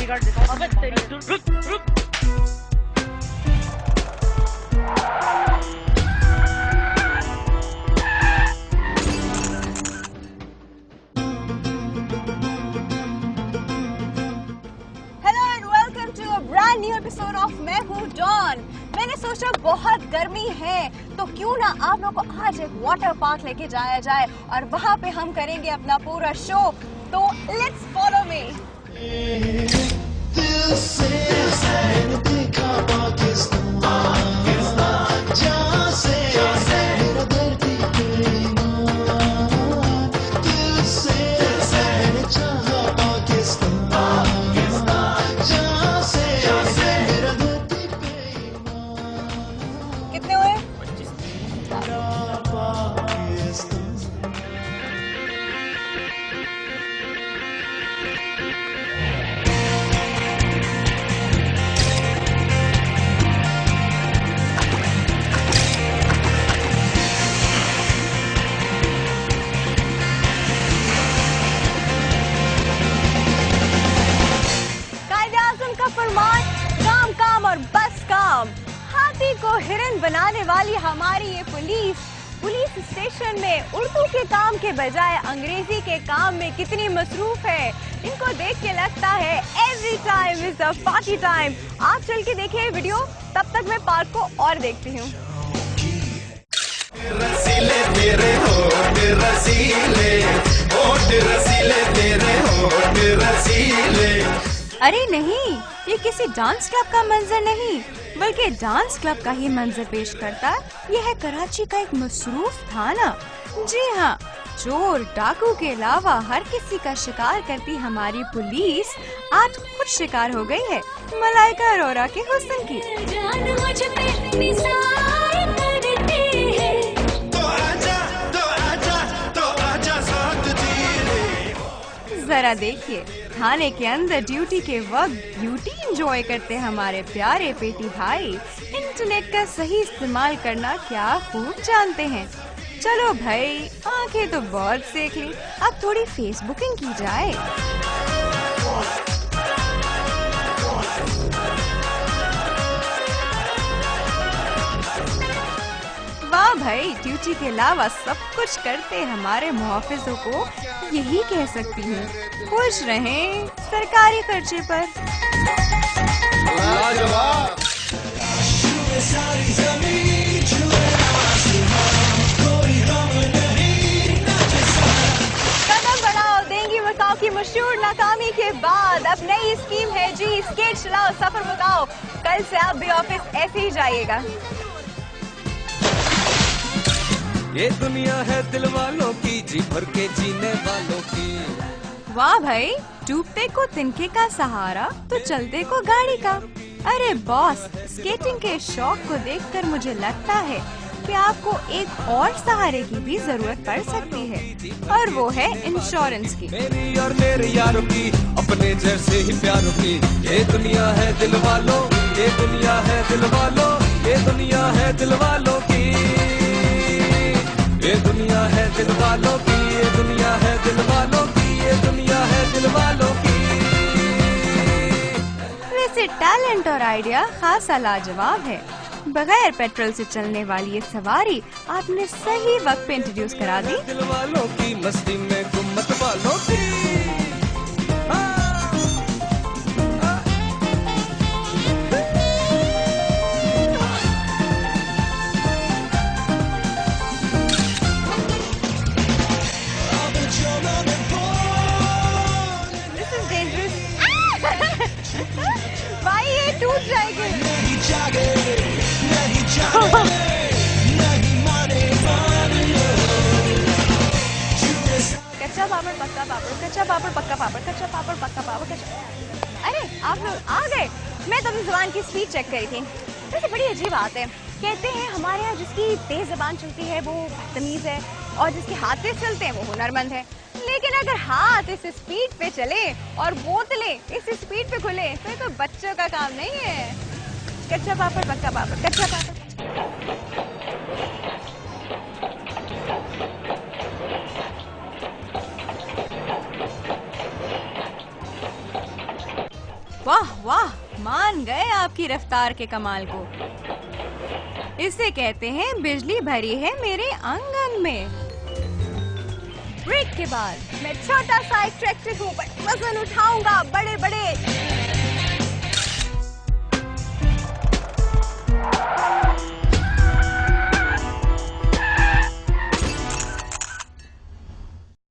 बिगाड़ देता हूँ। अबे तेरी रुक रुक। न्यू एपिसोड ऑफ मैं हूँ डॉन। मैंने सोचा बहुत गर्मी है तो क्यों ना आप लोगों को आज एक वाटर पार्क लेके जाया जाए और वहाँ पे हम करेंगे अपना पूरा शो। तो लेट्स फॉलो मी। हाथी को हिरन बनाने वाली हमारी ये पुलिस स्टेशन में उर्दू के काम के बजाय अंग्रेजी के काम में कितनी मसरूफ है। इनको देख के लगता है every time is a party time. आप चल के देखिए वीडियो, तब तक मैं पार्क को और देखती हूँ। रसीले तेरे होठ रसीले, होठ रसीले तेरे होठ रसीले। अरे नहीं, ये किसी डांस क्लब का मंजर नहीं बल्कि डांस क्लब का ही मंजर पेश करता। ये है कराची का एक मसरूफ थाना। जी हाँ, चोर डाकू के अलावा हर किसी का शिकार करती हमारी पुलिस आज खुद शिकार हो गई है मलाइका अरोरा के हुस्न की। जरा देखिए, थाने के अंदर ड्यूटी के वक्त ब्यूटी एंजॉय करते हमारे प्यारे पेटी भाई इंटरनेट का सही इस्तेमाल करना क्या खूब जानते हैं। चलो भाई, आंखें तो बहुत सेक ली, अब थोड़ी फेसबुकिंग की जाए। वाह भाई, ड्यूटी के अलावा सब कुछ करते हमारे मुहाफिजों को यही कह सकती हूँ, खुश रहें सरकारी खर्चे पर। कदम बढ़ाओ, देंगी मकाओ की मशहूर नाकामी के बाद अब नई स्कीम है जी, स्केट चलाओ सफर मुकाओ। कल से आप भी ऑफिस ऐसे ही जाइएगा। ये दुनिया है दिल वालों की, जी भर के जीने वालों की। वाह भाई, डूबते को तिनके का सहारा तो चलते को गाड़ी का। अरे बॉस, स्केटिंग के शौक को देखकर मुझे लगता है कि आपको एक और सहारे की भी जरूरत पड़ सकती है, और वो है इंश्योरेंस की। मेरी और मेरे यारों की, अपने जैसे ही प्यारों की। ये दुनिया है दिल वालों, ये दुनिया है दिल वालों, ये दुनिया है दिल वालों की। ये दुनिया है दिल वालों की, ये दुनिया है दिल वालों की, ये दुनिया है दिल वालों की। वैसे टैलेंट और आइडिया खासा लाजवाब है। बगैर पेट्रोल से चलने वाली ये सवारी आपने सही वक्त पे इंट्रोड्यूस करा दी। दिल वालों की मस्ती में गुम्मत वालों की। भाई ये टूट जाएगी। कच्चा पापड़ पक्का पापड़, कच्चा पापड़ पक्का पापड़, कच्चा पापड़ पक्का पापड़, कच्चा। अरे आप लोग आ गए। मैं तो अपनी जुबान की स्पीड चेक करी थी। वैसे बड़ी अजीब बात है, कहते हैं हमारे यहाँ जिसकी तेज जुबान चलती है वो बदतमीज है और जिसके हाथ तेज चलते हैं वो हुनरमंद है। लेकिन अगर हाथ इस स्पीड पे चले और बोतलें इस स्पीड पे खुले तो ये तो बच्चों का काम नहीं है। कच्चा पापड़ पक्का पापड़, कच्चा पापड़। वाह वाह, मान गए आपकी रफ्तार के कमाल को। इसे कहते हैं बिजली भरी है मेरे आंगन में। ब्रेक के बाद मैं छोटा सा एक ट्रैक्टर को वजन उठाऊंगा, बड़े बड़े